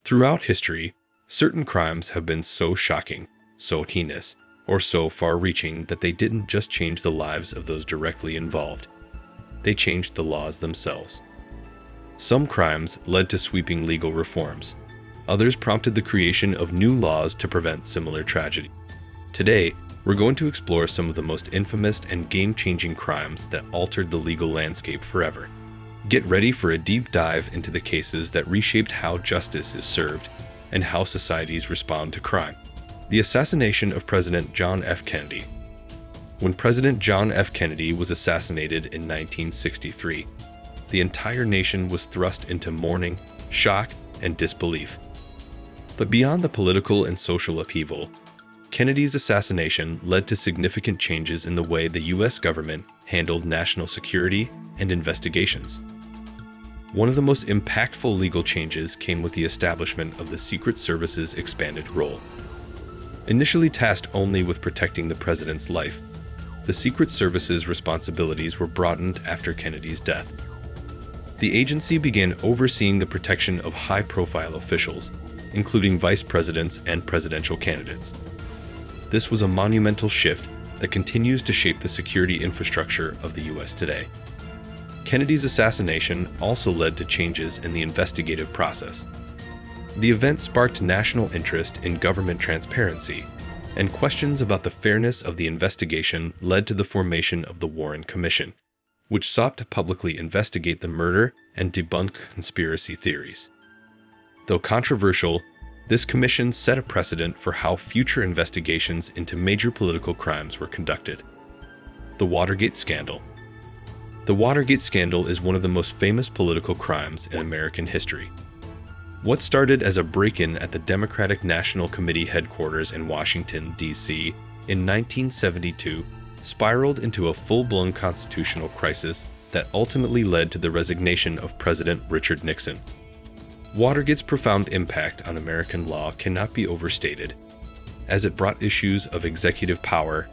Throughout history, certain crimes have been so shocking, so heinous, or so far-reaching that they didn't just change the lives of those directly involved. They changed the laws themselves. Some crimes led to sweeping legal reforms. Others prompted the creation of new laws to prevent similar tragedy. Today, we're going to explore some of the most infamous and game-changing crimes that altered the legal landscape forever. Get ready for a deep dive into the cases that reshaped how justice is served and how societies respond to crime. The assassination of President John F. Kennedy. When President John F. Kennedy was assassinated in 1963, the entire nation was thrust into mourning, shock, and disbelief. But beyond the political and social upheaval, Kennedy's assassination led to significant changes in the way the U.S. government handled national security and investigations. One of the most impactful legal changes came with the establishment of the Secret Service's expanded role. Initially tasked only with protecting the president's life, the Secret Service's responsibilities were broadened after Kennedy's death. The agency began overseeing the protection of high-profile officials, including vice presidents and presidential candidates. This was a monumental shift that continues to shape the security infrastructure of the U.S. today. Kennedy's assassination also led to changes in the investigative process. The event sparked national interest in government transparency, and questions about the fairness of the investigation led to the formation of the Warren Commission, which sought to publicly investigate the murder and debunk conspiracy theories. Though controversial, this commission set a precedent for how future investigations into major political crimes were conducted. The Watergate Scandal. The Watergate Scandal is one of the most famous political crimes in American history. What started as a break-in at the Democratic National Committee headquarters in Washington, D.C. in 1972 spiraled into a full-blown constitutional crisis that ultimately led to the resignation of President Richard Nixon. Watergate's profound impact on American law cannot be overstated, as it brought issues of executive power,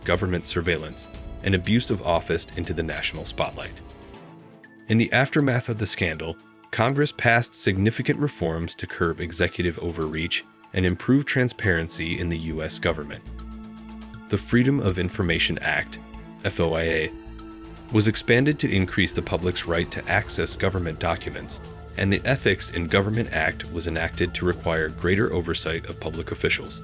government surveillance, and abuse of office into the national spotlight. In the aftermath of the scandal, Congress passed significant reforms to curb executive overreach and improve transparency in the U.S. government. The Freedom of Information Act, FOIA, was expanded to increase the public's right to access government documents, and the Ethics in Government Act was enacted to require greater oversight of public officials.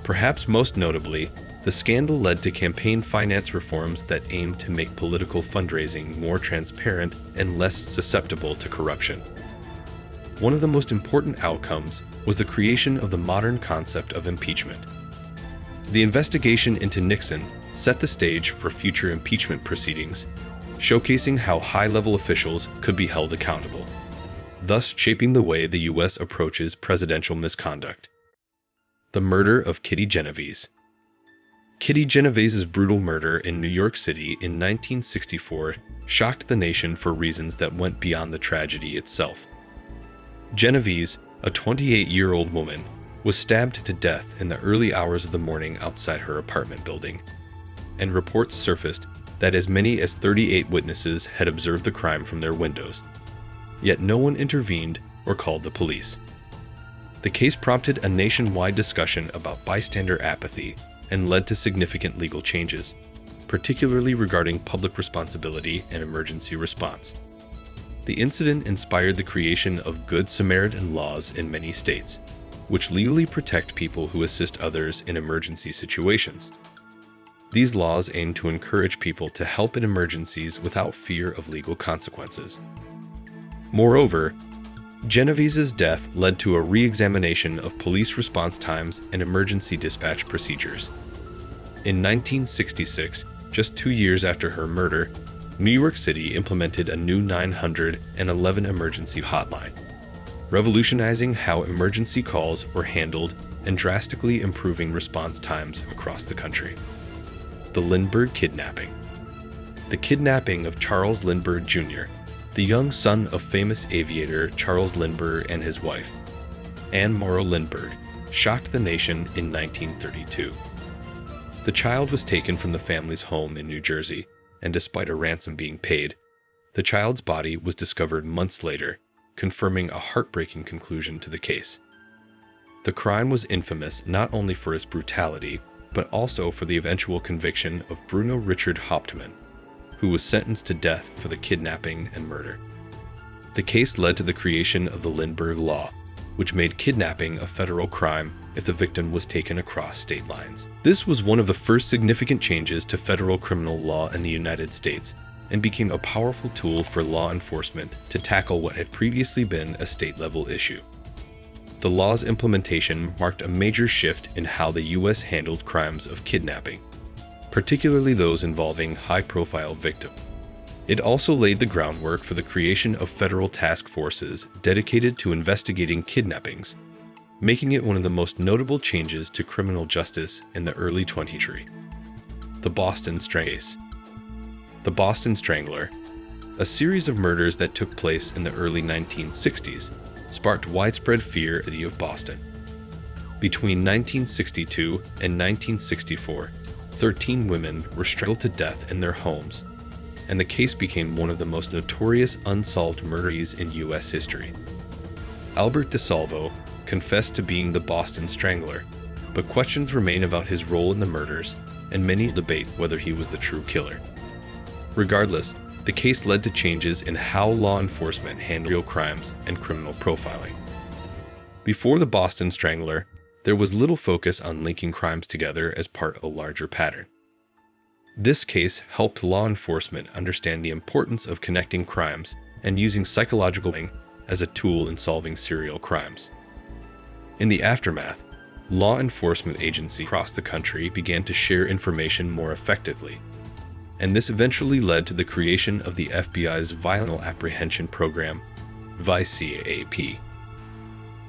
Perhaps most notably, the scandal led to campaign finance reforms that aimed to make political fundraising more transparent and less susceptible to corruption. One of the most important outcomes was the creation of the modern concept of impeachment. The investigation into Nixon set the stage for future impeachment proceedings, showcasing how high-level officials could be held accountable, thus shaping the way the U.S. approaches presidential misconduct. The murder of Kitty Genovese. Kitty Genovese's brutal murder in New York City in 1964 shocked the nation for reasons that went beyond the tragedy itself. Genovese, a 28-year-old woman, was stabbed to death in the early hours of the morning outside her apartment building, and reports surfaced that as many as 38 witnesses had observed the crime from their windows. Yet no one intervened or called the police. The case prompted a nationwide discussion about bystander apathy and led to significant legal changes, particularly regarding public responsibility and emergency response. The incident inspired the creation of Good Samaritan laws in many states, which legally protect people who assist others in emergency situations. These laws aim to encourage people to help in emergencies without fear of legal consequences. Moreover, Genovese's death led to a re-examination of police response times and emergency dispatch procedures. In 1966, just 2 years after her murder, New York City implemented a new 911 emergency hotline, revolutionizing how emergency calls were handled and drastically improving response times across the country. The Lindbergh kidnapping. The kidnapping of Charles Lindbergh Jr., the young son of famous aviator Charles Lindbergh and his wife, Anne Morrow Lindbergh, shocked the nation in 1932. The child was taken from the family's home in New Jersey, and despite a ransom being paid, the child's body was discovered months later, confirming a heartbreaking conclusion to the case. The crime was infamous not only for its brutality, but also for the eventual conviction of Bruno Richard Hauptmann, who was sentenced to death for the kidnapping and murder. The case led to the creation of the Lindbergh Law, which made kidnapping a federal crime if the victim was taken across state lines. This was one of the first significant changes to federal criminal law in the United States and became a powerful tool for law enforcement to tackle what had previously been a state-level issue. The law's implementation marked a major shift in how the U.S. handled crimes of kidnapping, particularly those involving high-profile victims. It also laid the groundwork for the creation of federal task forces dedicated to investigating kidnappings, making it one of the most notable changes to criminal justice in the early 20th century. The Boston Strangler. The Boston Strangler, a series of murders that took place in the early 1960s, sparked widespread fear in the city of Boston. Between 1962 and 1964, 13 women were strangled to death in their homes, and the case became one of the most notorious unsolved murders in U.S. history. Albert DeSalvo confessed to being the Boston Strangler, but questions remain about his role in the murders, and many debate whether he was the true killer. Regardless, the case led to changes in how law enforcement handled real crimes and criminal profiling. Before the Boston Strangler, there was little focus on linking crimes together as part of a larger pattern. This case helped law enforcement understand the importance of connecting crimes and using psychological as a tool in solving serial crimes. In the aftermath, law enforcement agencies across the country began to share information more effectively, and this eventually led to the creation of the FBI's Violent Apprehension Program, VICAP.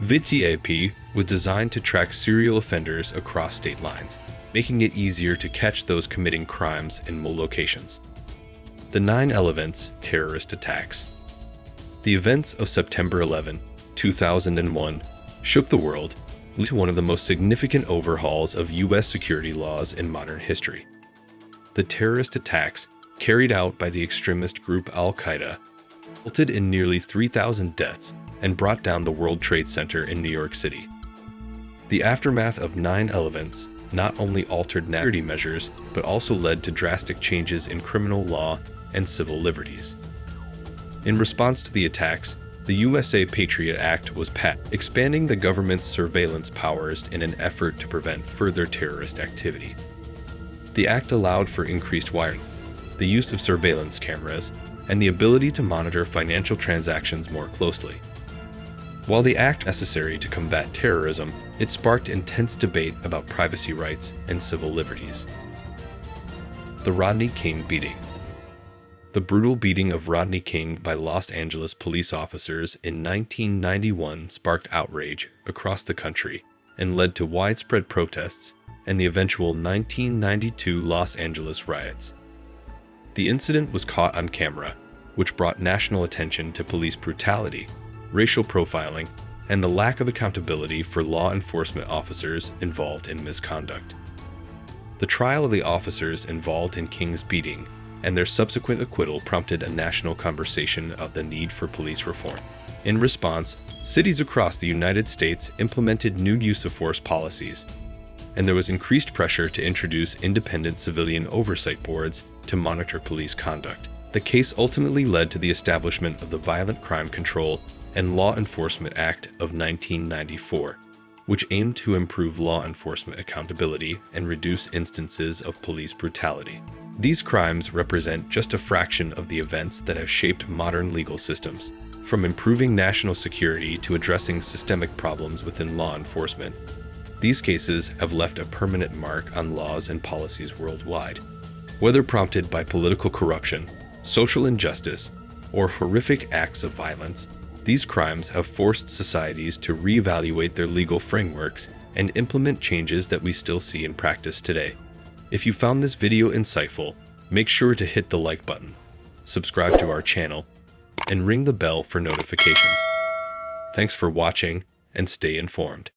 VICAP was designed to track serial offenders across state lines, making it easier to catch those committing crimes in multiple locations. The 9/11 terrorist attacks. The events of September 11, 2001 shook the world, leading to one of the most significant overhauls of U.S. security laws in modern history. The terrorist attacks, carried out by the extremist group Al-Qaeda, resulted in nearly 3,000 deaths and brought down the World Trade Center in New York City. The aftermath of 9/11 not only altered security measures, but also led to drastic changes in criminal law and civil liberties. In response to the attacks, the USA Patriot Act was passed, expanding the government's surveillance powers in an effort to prevent further terrorist activity. The act allowed for increased wiring, the use of surveillance cameras, and the ability to monitor financial transactions more closely. While the act was necessary to combat terrorism, it sparked intense debate about privacy rights and civil liberties. The Rodney King beating. The brutal beating of Rodney King by Los Angeles police officers in 1991 sparked outrage across the country and led to widespread protests and the eventual 1992 Los Angeles riots. The incident was caught on camera, which brought national attention to police brutality, racial profiling, and the lack of accountability for law enforcement officers involved in misconduct. The trial of the officers involved in King's beating and their subsequent acquittal prompted a national conversation about the need for police reform. In response, cities across the United States implemented new use-of-force policies, and there was increased pressure to introduce independent civilian oversight boards to monitor police conduct. The case ultimately led to the establishment of the Violent Crime Control and Law Enforcement Act of 1994, which aimed to improve law enforcement accountability and reduce instances of police brutality. These crimes represent just a fraction of the events that have shaped modern legal systems, from improving national security to addressing systemic problems within law enforcement. These cases have left a permanent mark on laws and policies worldwide. Whether prompted by political corruption, social injustice, or horrific acts of violence, these crimes have forced societies to reevaluate their legal frameworks and implement changes that we still see in practice today. If you found this video insightful, make sure to hit the like button, subscribe to our channel, and ring the bell for notifications. Thanks for watching, and stay informed.